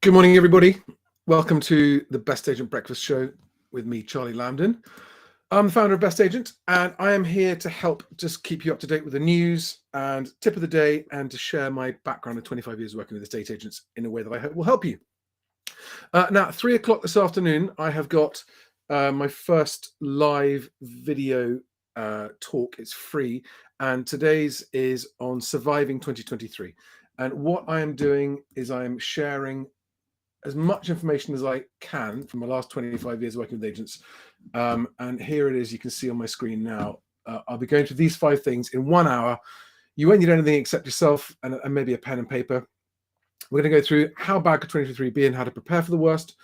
Good morning, everybody. Welcome to the Best Agent Breakfast Show with me, Charlie Lambden. I'm the founder of Best Agent, and I am here to help just keep you up to date with the news and tip of the day, and to share my background of 25 years working with estate agents in a way that I hope will help you. Now, 3 o'clock this afternoon, I have got my first live video talk. It's free, and today's is on surviving 2023. And what I am doing is I'm sharing as much information as I can from my last 25 years working with agents. And here it is, you can see on my screen now. I'll be going through these 5 things in 1 hour. You won't need anything except yourself and maybe a pen and paper. We're going to go through how bad could 2023 be and how to prepare for the worst,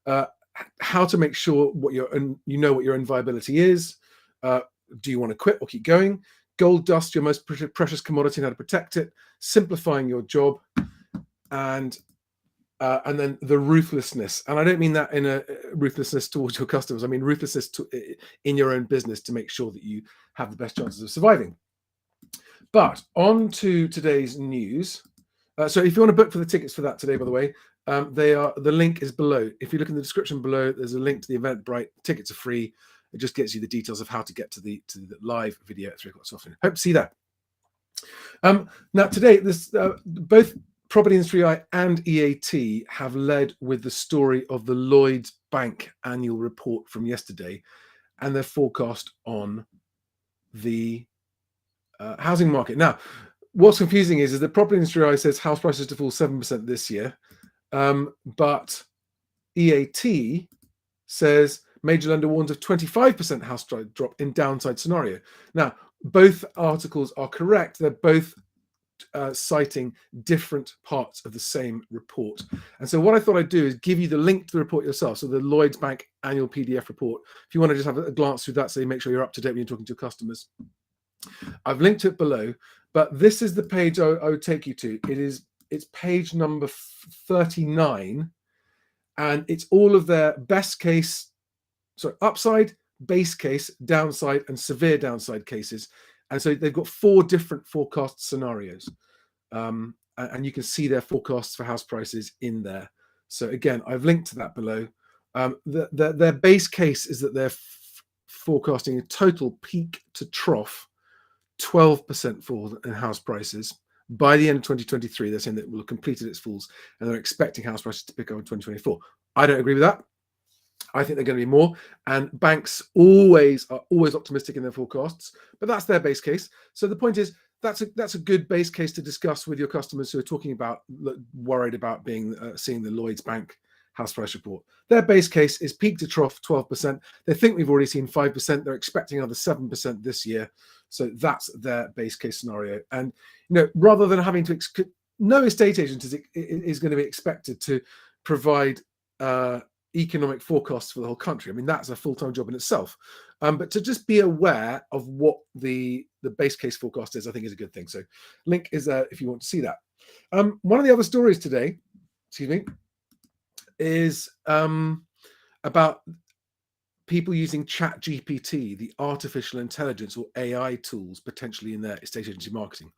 how to make sure what your own viability is. Do you want to quit or keep going? Gold dust, your most precious commodity, and how to protect it, simplifying your job, and then the ruthlessness. And I don't mean that in a ruthlessness towards your customers. I mean ruthlessness in your own business to make sure that you have the best chances of surviving. But on to today's news. So if you want to book for the tickets for that today, by the way, the link is below. If you look in the description below, there's a link to the Eventbrite. Tickets are free. It just gets you the details of how to get to the live video at 3 o'clock this afternoon. Hope to see that. Now today, both Property Industry Eye and EAT have led with the story of the Lloyds Bank annual report from yesterday and their forecast on the housing market. Now, what's confusing is that Property Industry Eye says house prices to fall 7% this year, but EAT says major lender warns of 25% house drop in downside scenario. Now, both articles are correct. They're both citing different parts of the same report. And so what I thought I'd do is give you the link to the report yourself. So the Lloyds Bank annual PDF report, if you want to just have a glance through that so you make sure you're up to date when you're talking to your customers. I've linked it below, but this is the page I would take you to. It's page number 39, and it's all of their upside, base case, downside, and severe downside cases. And so they've got 4 different forecast scenarios. And you can see their forecasts for house prices in there. So again, I've linked to that below. Their base case is that they're forecasting a total peak to trough 12% fall in house prices. By the end of 2023, they're saying that it will have completed its falls, and they're expecting house prices to pick up in 2024. I don't agree with that. I think they're going to be more, and banks are always optimistic in their forecasts, but that's their base case. So the point is that's a good base case to discuss with your customers who are talking about worried about seeing the Lloyds Bank house price report. Their base case is peak to trough 12%. They think we've already seen 5%. They're expecting another 7% this year. So that's their base case scenario. And rather than having to, no estate agent is going to be expected to provide economic forecasts for the whole country. I mean, that's a full-time job in itself. But to just be aware of what the base case forecast is, I think is a good thing. So link is there if you want to see that. One of the other stories today, is about people using ChatGPT, the artificial intelligence or AI tools, potentially in their estate agency marketing.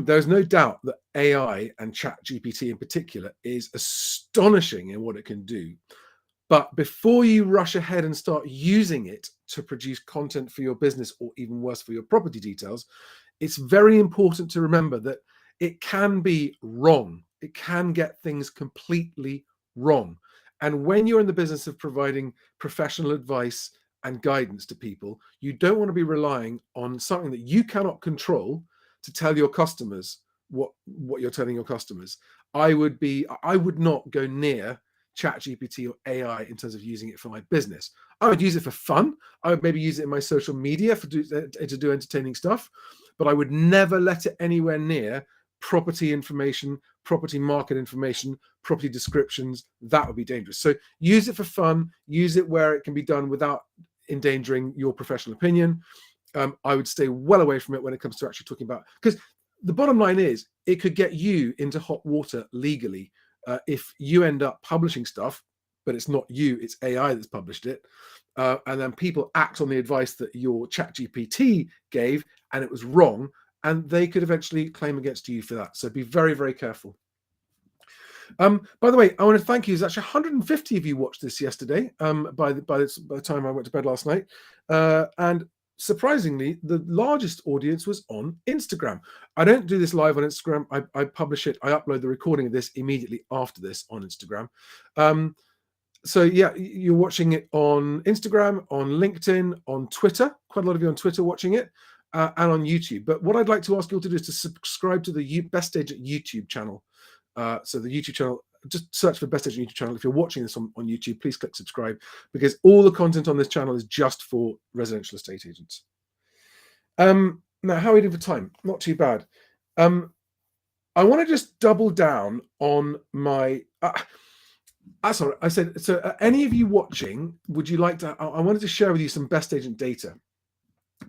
There's no doubt that AI and ChatGPT in particular is astonishing in what it can do. But before you rush ahead and start using it to produce content for your business, or even worse, for your property details, it's very important to remember that it can be wrong. It can get things completely wrong. And when you're in the business of providing professional advice and guidance to people, you don't want to be relying on something that you cannot control to tell your customers what you're telling your customers. I would not go near ChatGPT or AI in terms of using it for my business. I would use it for fun. I would maybe use it in my social media to do entertaining stuff, but I would never let it anywhere near property information, property market information, property descriptions. That would be dangerous. So use it for fun, use it where it can be done without endangering your professional opinion. I would stay well away from it when it comes to actually talking about, because the bottom line is it could get you into hot water legally if you end up publishing stuff, but it's not you, it's AI that's published it. And then people act on the advice that your ChatGPT gave and it was wrong, and they could eventually claim against you for that. So be very, very careful. By the way, I want to thank you. There's actually 150 of you watched this yesterday. By the time I went to bed last night, and surprisingly, the largest audience was on Instagram. I don't do this live on Instagram. I publish it. I upload the recording of this immediately after this on Instagram. So yeah, you're watching it on Instagram, on LinkedIn, on Twitter. Quite a lot of you on Twitter watching it, and on YouTube. But what I'd like to ask you all to do is to subscribe to the BestAgent YouTube channel. So the YouTube channel, just search for BestAgent YouTube channel. If you're watching this on YouTube, please click subscribe, because all the content on this channel is just for residential estate agents. Now, how are we doing for time? Not too bad. I want to just double down on my... sorry, I said, so any of you watching, would you like to... I wanted to share with you some BestAgent data.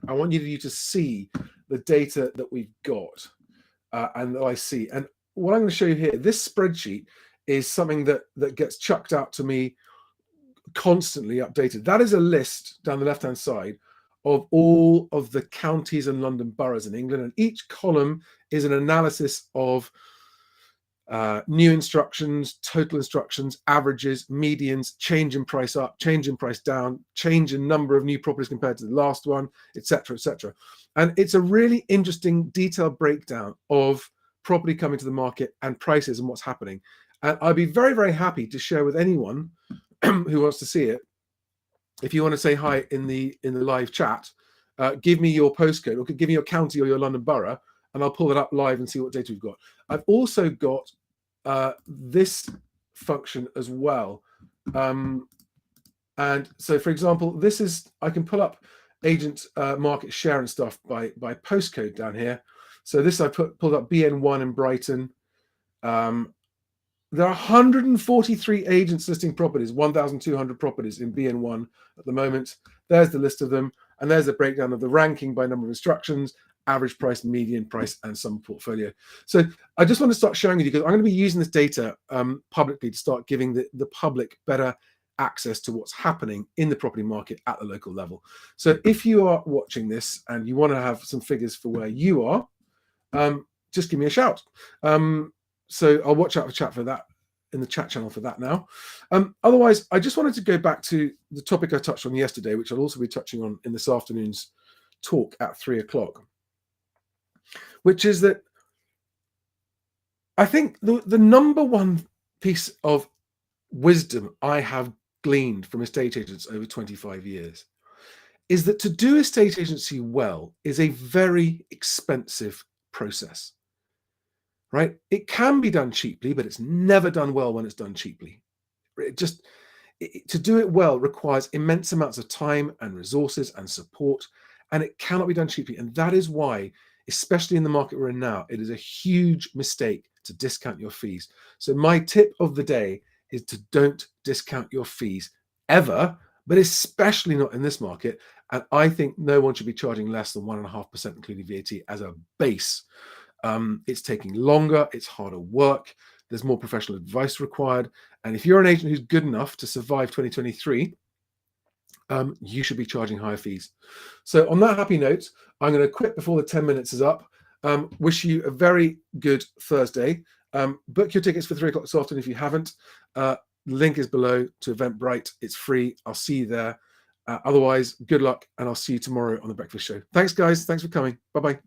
I want you to see the data that we've got and that I see. And what I'm going to show you here, this spreadsheet is something that gets chucked out to me constantly updated. That is a list down the left-hand side of all of the counties and London boroughs in England. And each column is an analysis of new instructions, total instructions, averages, medians, change in price up, change in price down, change in number of new properties compared to the last one, etc., etc. And it's a really interesting detailed breakdown of property coming to the market and prices and what's happening. And I'd be very, very happy to share with anyone who wants to see it. If you want to say hi in the live chat, give me your postcode, or give me your county or your London borough, and I'll pull it up live and see what data we've got. I've also got this function as well. And so, for example, this is, I can pull up agent market share and stuff by postcode down here. So this I pulled up BN1 in Brighton. There are 143 agents listing properties, 1,200 properties in BN1 at the moment. There's the list of them. And there's a breakdown of the ranking by number of instructions, average price, median price, and some portfolio. So I just want to start showing you, because I'm going to be using this data publicly to start giving the public better access to what's happening in the property market at the local level. So if you are watching this and you want to have some figures for where you are, just give me a shout. So I'll watch out for chat for that in the chat channel for that now. Otherwise, I just wanted to go back to the topic I touched on yesterday, which I'll also be touching on in this afternoon's talk at 3 o'clock, which is that I think the number one piece of wisdom I have gleaned from estate agents over 25 years is that to do estate agency well is a very expensive process. Right? It can be done cheaply, but it's never done well when it's done cheaply. To do it well requires immense amounts of time and resources and support, and it cannot be done cheaply. And that is why, especially in the market we're in now, it is a huge mistake to discount your fees. So my tip of the day is to don't discount your fees ever, but especially not in this market. And I think no one should be charging less than 1.5%, including VAT, as a base. It's taking longer, it's harder work, there's more professional advice required. And if you're an agent who's good enough to survive 2023, you should be charging higher fees. So on that happy note, I'm going to quit before the 10 minutes is up. Wish you a very good Thursday. Book your tickets for 3 o'clock this afternoon if you haven't. Link is below to Eventbrite. It's free. I'll see you there. Otherwise, good luck, and I'll see you tomorrow on The Breakfast Show. Thanks, guys. Thanks for coming. Bye-bye.